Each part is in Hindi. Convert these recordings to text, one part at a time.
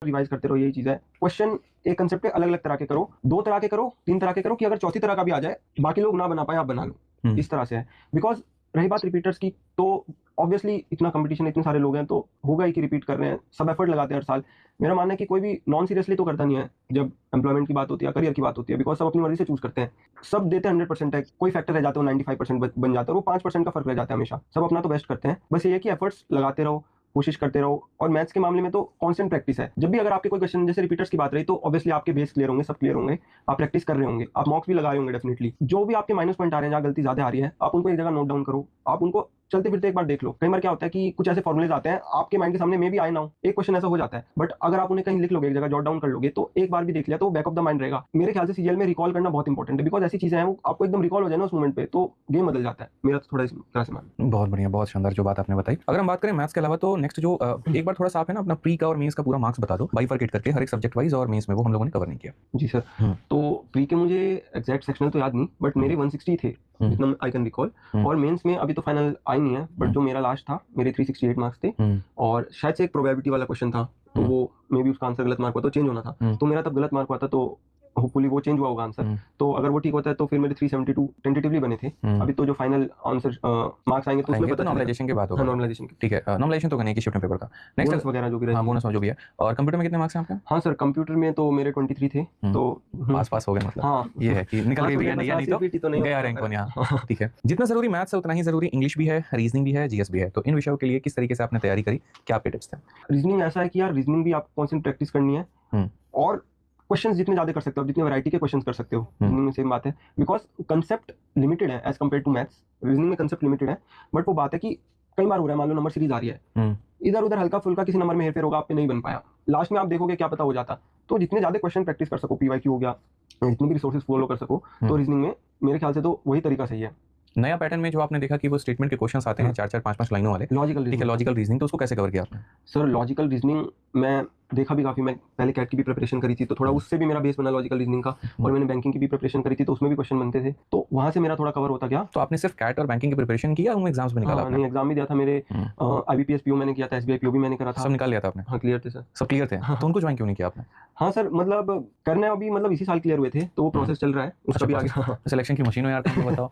रिवाइज करते रहो, यही चीज है। क्वेश्चन एक कंसेप्ट है, अलग अलग तरह के करो, 2 तरह के करो, 3 तरह के करो, कि अगर चौथी तरह का भी आ जाए, बाकी लोग ना बना पाए, आप बना लो। इस तरह से है। बिकॉज रही बात रिपीटर्स की, तो ऑब्वियसली इतना कंपटीशन, इतने सारे लोग हैं, तो होगा ही कि रिपीट कर रहे हैं, सब एफर्ट लगाते हैं हर साल। मेरा मानना है कि कोई भी नॉन सीरियसली तो करता नहीं है जब एम्प्लॉयमेंट की बात होती है, करियर की बात होती है, बिकॉज सब अपनी मर्जी से चूज करते हैं। सब देते हैं 100% है, कोई फैक्टर रह जाता है 95% बन जाता है, वो 5% का फर्क रह जाता है हमेशा। सब अपना तो बेस्ट करते हैं, बस ये है कि एफर्ट्स लगाते रहो, कोशिश करते रहो। और मैथ्स के मामले में तो कांस्टेंट प्रैक्टिस है। जब भी अगर आपके कोई क्वेश्चन, जैसे रिपीटर्स की बात रही, तो ऑब्वियसली आपके बेस क्लियर होंगे, सब क्लियर होंगे, आप प्रैक्टिस कर रहे होंगे, आप मॉक्स भी लगा रहे होंगे डेफिनेटली। जो भी आपके माइनस पॉइंट आ रहे हैं, जहाँ गलती ज्यादा आ रही है, आप उनको एक जगह नोट डाउन करो, आप उनको चलते फिरते एक बार देख लो। कई बार क्या होता है कि कुछ ऐसे फॉर्मुलेज आते हैं, आपके माइंड के सामने में भी आए ना हो, एक क्वेश्चन ऐसा हो जाता है, बट अगर आप उन्हें कहीं लिख लोगे, एक जगह जॉट डाउन कर लोगे, तो एक बार भी देख लिया तो वो बैक ऑफ द माइंड रहेगा। मेरे ख्याल से सीजीएल में रिकॉल करना बहुत इंपॉर्टेंट है, बिकॉज ऐसी चीजें हैं वो आपको एकदम रिकॉल हो जाए ना उस मोमेंट पे, तो गेम बदल जाता है। मेरा तो थोड़ा इस तरह से मानना। बहुत बढ़िया, बहुत शानदार जो बात आपने बताई। अगर हम बात करें मैथ्स के अलावा, तो नेक्स्ट जो एक बार थोड़ा सा आप है ना अपना प्री का और मेंस का पूरा मार्क्स बता दो, बाइफरकेट करके हर एक सब्जेक्ट वाइज, और मेंस में वो हम लोगों ने कवर नहीं किया। जी सर। तो प्री के मुझे एग्जैक्ट सेक्शनल तो याद नहीं, बट मेरे 160 थे जितना आई कैन रिकॉल। और मेंस में अभी तो फाइनल आई नहीं है, बट जो मेरा लास्ट था, मेरे 368 मार्क्स थे। और शायद से एक प्रोबेबिलिटी वाला क्वेश्चन था, तो वो मे बी उसका आंसर गलत मार्क हुआ, तो चेंज होना था, तो मेरा तब गलत मार्क हुआ था, तो होपफुली वो चेंज हुआ होगा आंसर। तो अगर वो ठीक होता है तो फिर मेरे 372 टेंटेटिवली बने थे। अभी तो जो फाइनल आंसर मार्क्स आएंगे तो उसमें पता नॉर्मलाइजेशन की बात होगी। नॉर्मलाइजेशन की, ठीक है, नॉर्मलाइजेशन तो करने की शिफ्ट में पेपर था, नेक्स्ट वगैरह जो भी हाँ बोनस जो भी है। और कंप्यूटर में कितने मार्क्स हैं आपके? हाँ सर, कंप्यूटर में तो मेरे 23 थे, तो पास हो गए मतलब। हाँ, ये है कि निकल गए भी, नहीं तो गया रैंक वन यहाँ। ठीक है, जितना जरूरी मैथ्स है उतना ही जरूरी इंग्लिश भी है, रीजनिंग भी है, जीएस भी है। तो इन विषयों के लिए किस तरीके से आपने तैयारी करी, क्या आपके टिप्स थे? रीजनिंग ऐसा है कि यार, रीजनिंग भी आपको कॉन्स्टेंट प्रैक्टिस करनी है, और क्वेश्चंस जितने ज्यादा कर सकते हो, जितने वैरायटी के क्वेश्चंस कर सकते हो, रीजनिंग में सेम बात है। बिकॉज कंसेप्ट लिमिटेड है as compare to maths. Reasoning में कंसेप्ट लिमिटेड है, बट वो बात है कि कई बार हो रहा है, मान लो नंबर सीरीज आ रही है, इधर उधर हल्का फुल्का किसी नंबर में हेरफेर होगा, आप पे नहीं बन पाया, लास्ट में आप देखोगे क्या पता हो जाता। तो जितने ज्यादा क्वेश्चन प्रैक्टिस कर सको, पीवाईक्यू हो गया, जितने भी रिसोर्सेज फॉलो कर सको, तो रीजनिंग में मेरे ख्याल से तो वही तरीका सही है। नया पैटर्न में जो आपने देखा कि वो स्टेटमेंट के क्वेश्चंस आते हैं 4-4 5-5 लाइनों वाले, लॉजिकल, ठीक है, लॉजिकल रीजनिंग, तो उसको कैसे कवर किया आपने? सर लॉजिकल रीजनिंग मैं देखा भी काफी, मैं पहले कैट की भी प्रिपरेशन करी थी, तो थोड़ा उससे भी मेरा बेस बना लॉजिकल रीजनिंग का। और मैंने बैंकिंग की भी प्रिपरेशन करी थी, तो उसमें भी क्वेश्चन बनते थे, तो वहां से मेरा थोड़ा कवर होता गया। तो आपने सिर्फ कैट और बैंकिंग की प्रिपरेशन की या उन एग्जाम्स में निकाला? नहीं, एग्जाम भी दिया था मेरे, आईबीपीएस पीओ मैंने किया था, एसबीआई पीओ भी मैंने करा था। सब निकाल लिया था आपने? हाँ, क्लियर थे सर, सब क्लियर थे। तो उनको ज्वाइन क्यों नहीं किया आपने? हाँ सर, मतलब करने अभी मतलब इसी साल क्लियर हुए थे, तो वो प्रोसेस चल रहा है, उसका भी आगे। सिलेक्शन की मशीन हो यार, तुमको बताओ।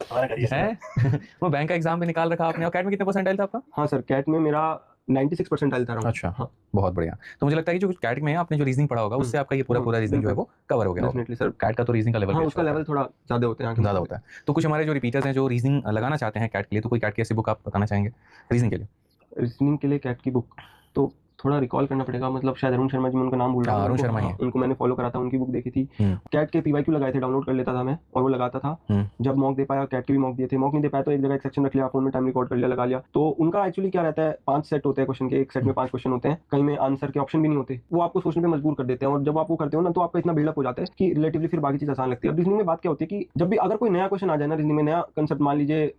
वो बैंक का एग्जाम भी निकाल रखा आपने। और कैट में कितने परसेंटाइल था आपका? हाँ सर, कैट में मेरा 96% था। अच्छा, हाँ, बहुत बढ़िया। तो मुझे लगता है कि जो कैट में आपने जो रीजनिंग पढ़ा होगा, उससे आपका ये पूरा रीजनिंग जो है वो कवर हो गया। डेफिनेटली सर, कैट का तो रीजनिंग का लेवल, हाँ, उसका लेवल थोड़ा ज्यादा होता है, ज्यादा होता है। तो कुछ हमारे जो रिपीटर्स हैं जो रीजनिंग लगाना चाहते हैं कैट के लिए, तो कोई कैट की ऐसी बुक आप बताना चाहेंगे रीजनिंग के लिए? रीजनिंग के लिए कैट की बुक तो थोड़ा रिकॉल करना पड़ेगा, मतलब शायद अरुण शर्मा जी, मैं उनका नाम भूल रहा हूँ। अरुण शर्मा ही, उनको मैंने फॉलो करा था, उनकी बुक देखी थी। कैट के पीवाईक्यू लगाए थे, डाउनलोड कर लेता था मैं, और वो लगाता था। जब मॉक दे पाया, कैट के भी मॉक दिए थे, मॉक नहीं दे पाया तो एक जगह एक सेक्शन रख लिया, फोन में टाइम रिकॉर्ड कर लिया, लगा लिया। तो उनका एक्चुअली क्या रहता है, 5 सेट होते हैं क्वेश्चन के, एक सेट में 5 क्वेश्चन होते हैं, कहीं में आंसर के ऑप्शन भी नहीं होते, वो आपको सोचने पे मजबूर कर देते हैं। और जब आप वो करते हो ना, तो आपका इतना बिल्डअप हो जाता है कि रिलेटिवली फिर बाकी चीज आसान लगती है। अब रीजनिंग में बात क्या होती है कि जब भी अगर कोई नया क्वेश्चन आ जाए ना, रीजनिंग में नया कंसेप्ट, मान लीजिए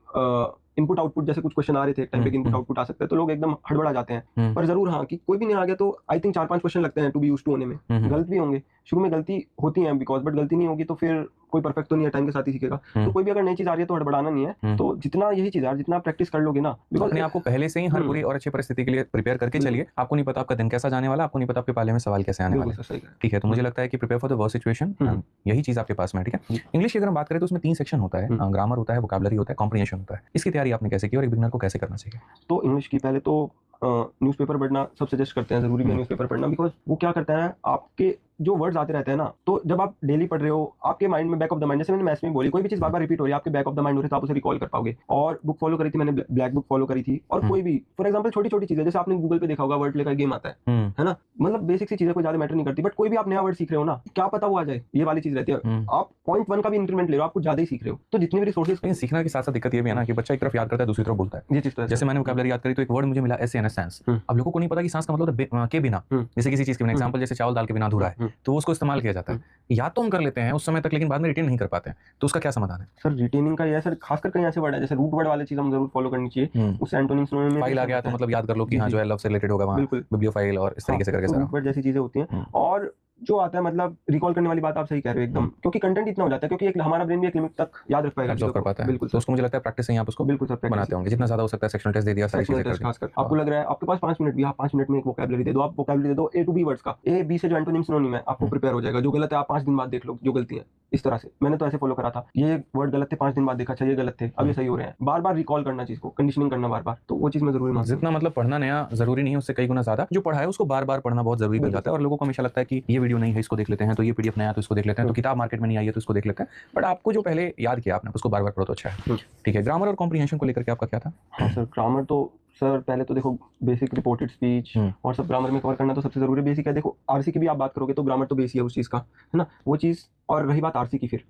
इनपुट आउटपुट जैसे कुछ क्वेश्चन आ रहे थे एक टाइम पे, इनपुट आउटपुट आ सकता है, तो लोग एकदम हड़बड़ा जाते हैं। पर जरूर हाँ, कि कोई भी नया आ गया तो आई थिंक 4-5 क्वेश्चन लगते हैं टू बी यूज्ड टू होने में। गलत भी होंगे शुरू में, गलती होती है बिकॉज, बट गलती नहीं होगी तो फिर कोई परफेक्ट तो नहीं है, टाइम के साथ ही सीखेगा। तो कोई भी अगर नई चीज आ रही है तो हड़बड़ाना नहीं है। तो जितना यही चीज है, जितना प्रैक्टिस कर लोगे ना, बिकॉज अपने आपको पहले से ही हर बुरी और अच्छी परिस्थिति के लिए प्रिपेयर करके चलिए। आपको नहीं पता आपका दिन कैसा जाने वाला, आपको नहीं पता आपके पाले में सवाल कैसे आने वाले। ठीक है, तो मुझे लगता है कि prepare for the worst situation, यही चीज आपके पास में। ठीक है, इंग्लिश की अगर हम बात करें तो उसमें 3 सेक्शन होता है, ग्रामर होता है, वोकैबुलरी होता है, कॉम्प्रिहेंशन होता है। इसकी तैयारी आपने कैसे की और एक बिगिनर को कैसे करना चाहिए? तो इंग्लिश की पहले तो न्यूज़पेपर पढ़ना सब सजेस्ट करते हैं, जरूरी भी है न्यूज़पेपर पढ़ना, बिकॉज वो क्या करता है, आपके जो वर्ड्स आते रहते हैं ना, तो जब आप डेली पढ़ रहे हो, आपके माइंड में बैक ऑफ द माइंड, जैसे मैंने मैथ्स में बोली, कोई भी चीज बार बार रिपीट हो रही है, आपके बैक ऑफ द माइंड हो रही है, तो आप उसे रिकॉल कर पाओगे। और बुक फॉलो करी थी मैंने, ब्लैक बुक फॉलो करी थी। और कोई भी फॉर एग्जांपल छोटी छोटी चीजें, जैसे आपने गूगल पे देखा होगा, वर्ड प्ले का गेम आता है ना, मतलब बेसिक सी चीजें कोई ज्यादा मैटर नहीं करती, बट कोई भी आप नया वर्ड सीख रहे हो ना, क्या पता वो आ जाए, ये वाली चीज रहती है। आप 0.1 का भी इंक्रीमेंट ले रहे हो, आप कुछ ज्यादा ही सीख रहे हो। तो जितने भी रिसोर्सेज, सीखने के साथ साथ दिक्कत ये भी है ना कि बच्चा एक तरफ याद करता है, दूसरी तरफ बोलता है। ये चीज जैसे मैंने वोकैबुलरी याद करी तो एक वर्ड मुझे मिला SANS। अब लोगों को नहीं पता कि सांस का मतलब के बिना, जैसे किसी चीज के बिना, एग्जांपल जैसे चावल दाल के बिना अधूरा है, तो उसको इस्तेमाल किया जाता है। याद तो हम कर लेते हैं उस समय तक, लेकिन बाद में रिटेन नहीं कर पाते हैं। तो उसका क्या समाधान है? सर रिटेनिंग का ये सर, खासकर कहीं ऐसे वर्ड है, जैसे रूट वर्ड वाले चीज हम जरूर फॉलो करनी चाहिए। उससे एंटोनिम्स में फाइल आ गया तो मतलब याद कर लो कि हाँ जो है लव से रिलेटेड होगा वहां, बिब्लियोफाइल और इस तरीके से करके रूट वर्ड जैसी चीजें होती हैं। और जो आता है मतलब रिकॉल करने वाली बात आप सही कह रहे हो एकदम, क्योंकि कंटेंट इतना हो जाता है, क्योंकि एक हमारा ब्रेन भी एक लिमिट तक याद रख पाएगा, एब्जॉर्ब कर पाता है। बिल्कुल तो उसको मुझे लगता है प्रैक्टिस से ही आप उसको बिल्कुल सर बनाते होंगे, जितना ज्यादा हो सकता है। सेक्शनल टेस्ट दे दिया, सारी सेक्शनल चीजें टेस्ट कर दी। खासकर आपको लग रहा है आपके पास 5 मिनट भी, आप 5 मिनट में एक वोकैबुलरी दे दो, आप वोकैबुलरी दे दो A to B वर्ड्स का, A B से जो एंटोनिम सिनोनिम है आपको प्रिपेयर हो जाएगा। जो गलत है आप 5 दिन बाद देख लो जो गलती है, इस तरह से मैंने तो ऐसे फॉलो करा था। ये वर्ड गलत थे, 5 दिन बाद देखा, अच्छा ये गलत थे, अब ये सही हो रहे हैं। बार बार रिकॉल करना चीज को, कंडीशनिंग करना बार बार, तो वो चीज मैं जरूरी मानता हूं। जितना मतलब पढ़ना नया जरूरी नहीं है, उससे कई गुना ज्यादा जो पढ़ा है उसको बार बार पढ़ना बहुत जरूरी बन जाता है। और लोगों को हमेशा लगता है कि ये वीडियो नहीं है, इसको देख लेते हैं, तो ये पीडीएफ नया है तो इसको देख लेते हैं, तो किताब मार्केट में नहीं आई है तो इसको देख लेते हैं। बट आपको जो पहले याद किया आपने उसको बार बार पढ़ो तो अच्छा है। ठीक है, ग्रामर और कॉम्प्रिहेंशन को लेकर के आपका क्या था? हाँ सर, ग्रामर तो सर पहले तो देखो बेसिक रिपोर्टेड स्पीच और सब ग्रामर में कवर करना तो सबसे जरूरी बेसिक है। देखो आरसी की भी आप बात करोगे तो ग्रामर तो बेसिक है उस चीज का, है ना, वो चीज। और रही बात आरसी की, फिर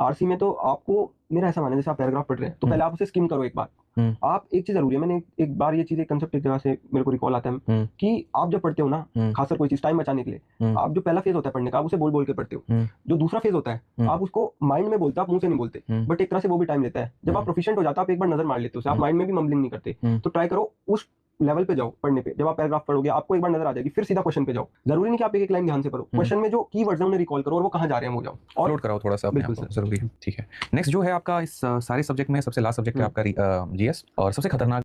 आरसी में तो आपको, मेरा ऐसा मानना है जैसे आप पैराग्राफ पढ़ रहे हैं तो पहले आप उसे स्किम करो एक बार। आप एक चीज जरूरी है, मैंने एक बार ये चीज एक कंसेप्ट एक जगह से मेरे को रिकॉल आता है कि आप जब पढ़ते हो ना, खासकर कोई चीज टाइम बचाने के लिए, आप जो पहला फेज होता है पढ़ने का आप उसे बोल बोल के पढ़ते हो। जो दूसरा फेज होता है आप उसको माइंड में बोलते हो, आप मुंह से नहीं बोलते, बट एक तरह से वो भी टाइम लेता है। जब आप प्रोफिशिएंट हो जाते हो आप एक बार नजर मार लेते हो, आप माइंड में भी मम्बलिंग नहीं करते। तो ट्राई करो उस लेवल पे जाओ पढ़ने पे। जब आप पैराग्राफ पढ़ोगे आपको एक बार नजर आ जाएगी, फिर सीधा क्वेश्चन पे जाओ। जरूरी नहीं कि आप एक एक लाइन ध्यान से पढ़ो, क्वेश्चन में जो कीवर्ड्स हैं उन्हें रिकॉल करो और वो कहां जा रहे हैं वो जाओ और नोट कराओ थोड़ा सा अपने आप को, जरूरी है। ठीक है, नेक्स्ट जो है आपका इस सारे सब्जेक्ट में सबसे लास्ट सब्जेक्ट है आपका जीएस, और सबसे खतरनाक